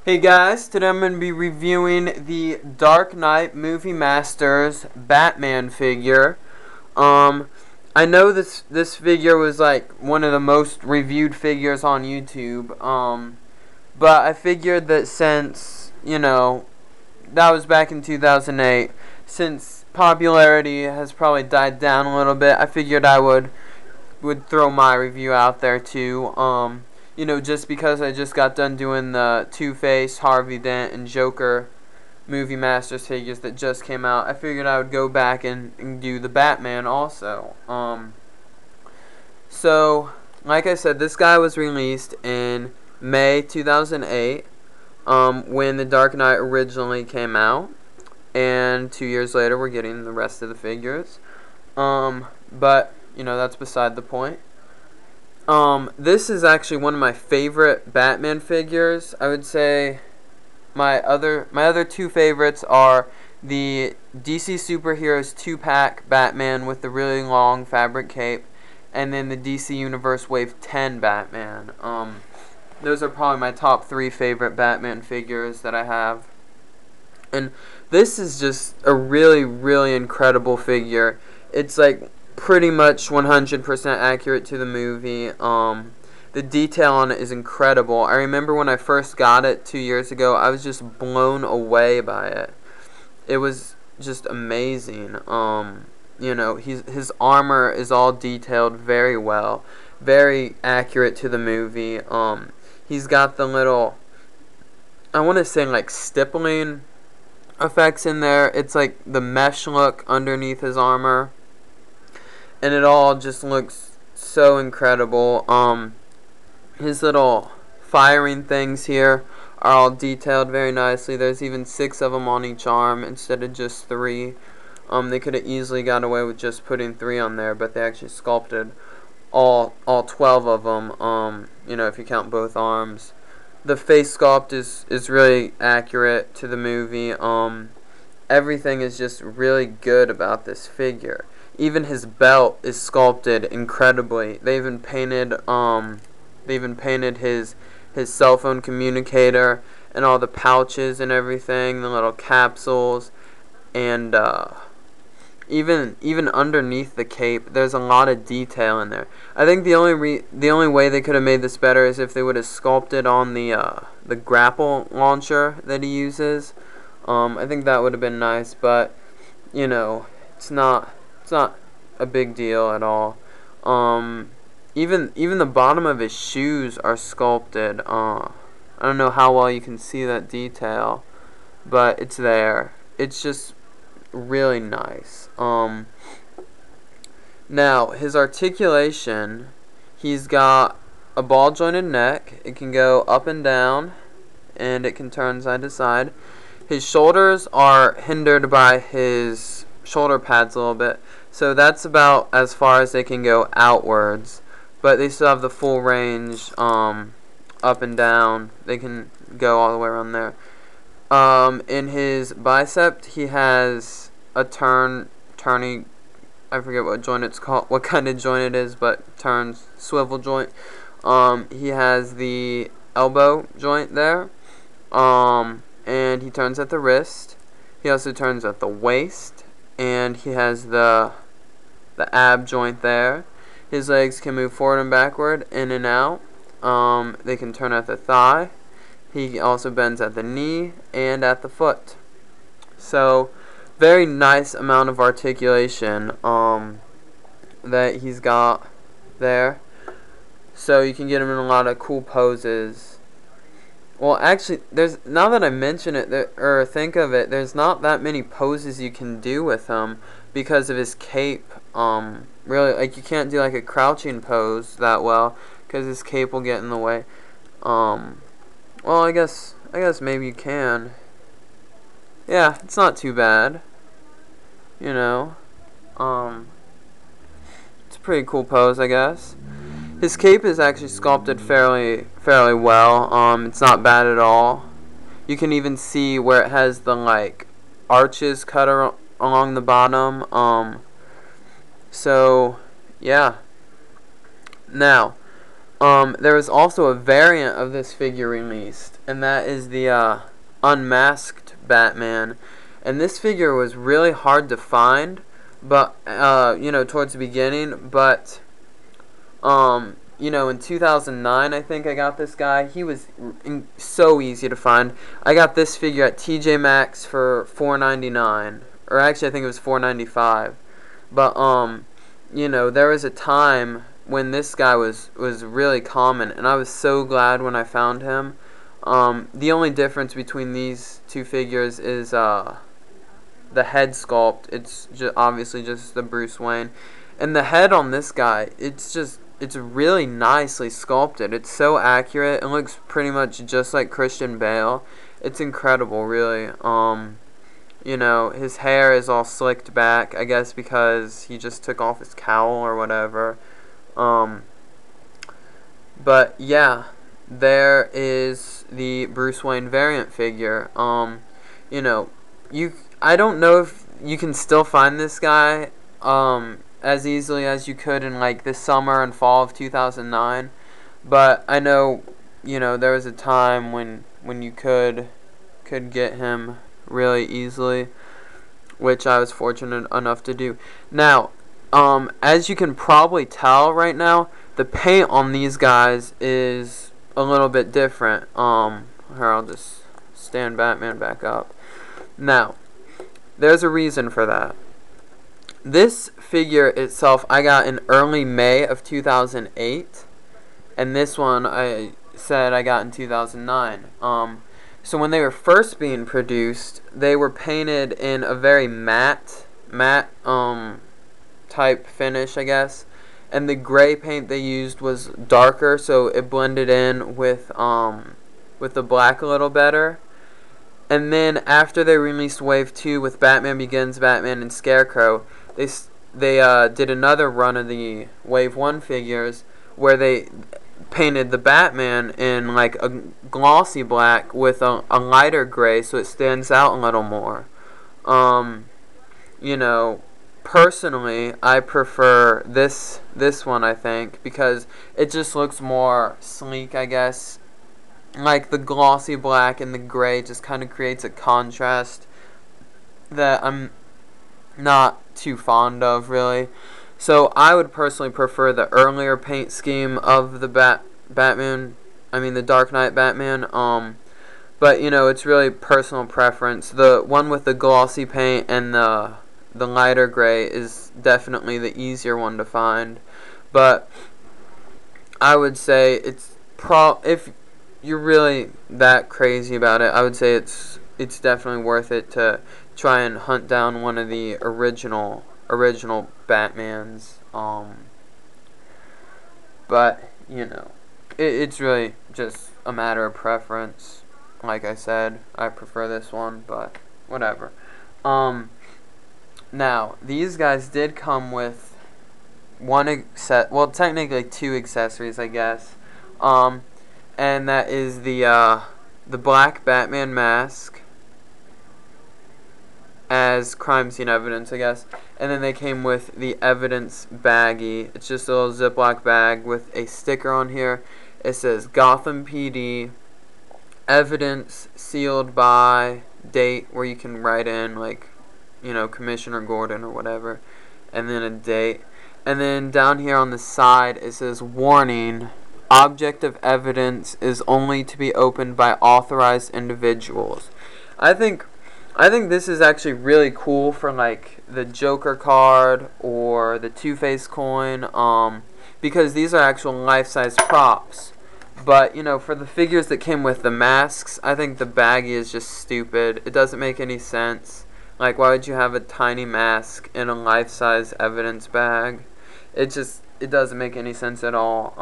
Hey guys, today I'm going to be reviewing the Dark Knight Movie Masters Batman figure. I know this figure was like one of the most reviewed figures on YouTube. But I figured that since, that was back in 2008, since popularity has probably died down a little bit, I figured I would throw my review out there too. Just because I just got done doing the Two-Face, Harvey Dent, and Joker Movie Masters figures that just came out, I figured I would go back and do the Batman also. So, like I said, this guy was released in May 2008, when The Dark Knight originally came out, and 2 years later we're getting the rest of the figures. But, that's beside the point. This is actually one of my favorite Batman figures. I would say my other two favorites are the DC Superheroes 2-pack Batman with the really long fabric cape, and then the DC Universe Wave 10 Batman. Those are probably my top 3 favorite Batman figures that I have. And this is just a really, really incredible figure. It's like pretty much 100% accurate to the movie. The detail on it is incredible. I remember when I first got it 2 years ago, I was just blown away by it. It was just amazing. His armor is all detailed very well, very accurate to the movie. He's got the little, I want to say like stippling effects in there. It's like the mesh look underneath his armor, and it all just looks so incredible. His little firing things here are all detailed very nicely. There's even 6 of them on each arm instead of just 3. They could have easily got away with just putting 3 on there, but they actually sculpted all 12 of them, if you count both arms. The face sculpt is really accurate to the movie. Everything is just really good about this figure. Even his belt is sculpted incredibly. They even painted his cell phone communicator and all the pouches and everything, the little capsules, and even underneath the cape, there's a lot of detail in there. I think the only way they could have made this better is if they would have sculpted on the grapple launcher that he uses. I think that would have been nice, but it's not a big deal at all. Even the bottom of his shoes are sculpted. I don't know how well you can see that detail, but it's there. It's just really nice. Now, his articulation, he's got a ball jointed neck. It can go up and down, and it can turn side to side. His shoulders are hindered by his shoulder pads a little bit, so that's about as far as they can go outwards, but they still have the full range up and down. They can go all the way around there. In his bicep, he has a turning, I forget what joint it's called, what kind of joint it is, but turns, swivel joint. He has the elbow joint there, and he turns at the wrist. He also turns at the waist, and he has the ab joint there. His legs can move forward and backward, in and out. They can turn at the thigh. He also bends at the knee and at the foot. So, very nice amount of articulation that he's got there. So you can get him in a lot of cool poses. Well, actually, now that I mention it, or think of it, there's not that many poses you can do with him because of his cape. Really, like, you can't do like a crouching pose that well because his cape will get in the way. Well, I guess maybe you can. Yeah, it's not too bad. It's a pretty cool pose, I guess. His cape is actually sculpted fairly well. It's not bad at all. You can even see where it has the like arches cut along the bottom. So yeah. Now, There was also a variant of this figure released, and that is the Unmasked Batman. And this figure was really hard to find, but towards the beginning. But in 2009, I think I got this guy. He was so easy to find. I got this figure at TJ Maxx for $4.99, or actually I think it was $4.95. But there was a time when this guy was really common, and I was so glad when I found him. The only difference between these two figures is the head sculpt. It's obviously just the Bruce Wayne, and the head on this guy, it's really nicely sculpted. It's so accurate. It looks pretty much just like Christian Bale. It's incredible, really. His hair is all slicked back, I guess because he just took off his cowl or whatever. But yeah, there is the Bruce Wayne variant figure. I don't know if you can still find this guy as easily as you could in like the summer and fall of 2009, but I know there was a time when you could get him really easily, which I was fortunate enough to do. Now, as you can probably tell right now, the paint on these guys is a little bit different. Here, I'll just stand Batman back up. Now, there's a reason for that. This figure itself I got in early May of 2008, and this one I said I got in 2009. So when they were first being produced, they were painted in a very matte type finish, I guess, and the gray paint they used was darker, so it blended in with the black a little better. And then after they released Wave 2 with Batman Begins, Batman, and Scarecrow, they did another run of the Wave 1 figures where they painted the Batman in like a glossy black with a lighter gray, so it stands out a little more. Personally, I prefer this one, I think, because it just looks more sleek, I guess. Like the glossy black and the gray just kind of creates a contrast that I'm not too fond of, really. So I would personally prefer the earlier paint scheme of the the Dark Knight Batman. But it's really personal preference. The one with the glossy paint and the lighter gray is definitely the easier one to find. But I would say it's if you're really that crazy about it, I would say it's definitely worth it to try and hunt down one of the original Batmans. But it's really just a matter of preference. Like I said, I prefer this one, but whatever. Now these guys did come with technically two accessories, I guess. And that is the black Batman mask as crime scene evidence, I guess. And then they came with the evidence baggie. It's just a little Ziploc bag with a sticker on here. It says Gotham PD, evidence sealed by date, where you can write in like, Commissioner Gordon or whatever, and then a date. And then down here on the side it says warning, object of evidence is only to be opened by authorized individuals. I think this is actually really cool for like the Joker card or the Two-Face coin, because these are actual life-size props. But for the figures that came with the masks, I think the baggie is just stupid. It doesn't make any sense. Like, why would you have a tiny mask in a life-size evidence bag? It doesn't make any sense at all.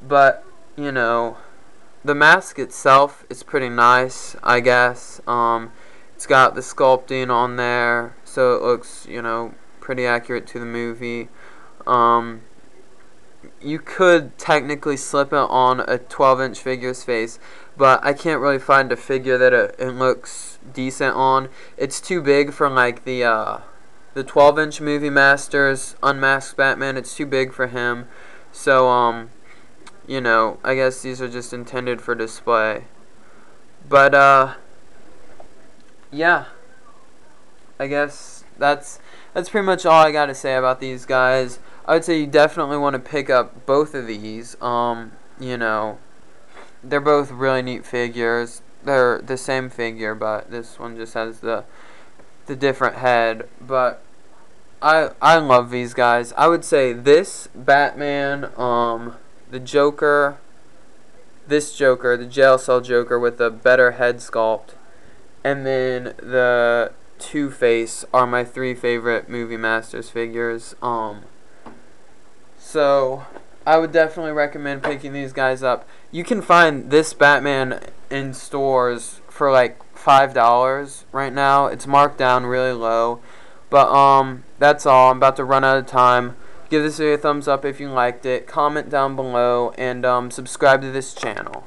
But the mask itself is pretty nice, I guess. It's got the sculpting on there, so it looks, pretty accurate to the movie. You could technically slip it on a 12-inch figure's face, but I can't really find a figure that it looks decent on. It's too big for like the 12-inch Movie Masters Unmasked Batman. It's too big for him. So, you know, I guess these are just intended for display. But, yeah. I guess that's pretty much all I gotta say about these guys. I would say you definitely want to pick up both of these. You know, they're both really neat figures. They're the same figure, but this one just has the different head. But I love these guys. I would say this Batman, the Joker, this Joker, the jail cell Joker with a better head sculpt, and then the Two-Face are my 3 favorite Movie Masters figures. So I would definitely recommend picking these guys up. You can find this Batman in stores for like $5 right now. It's marked down really low. But that's all. I'm about to run out of time. Give this video a thumbs up if you liked it. Comment down below and subscribe to this channel.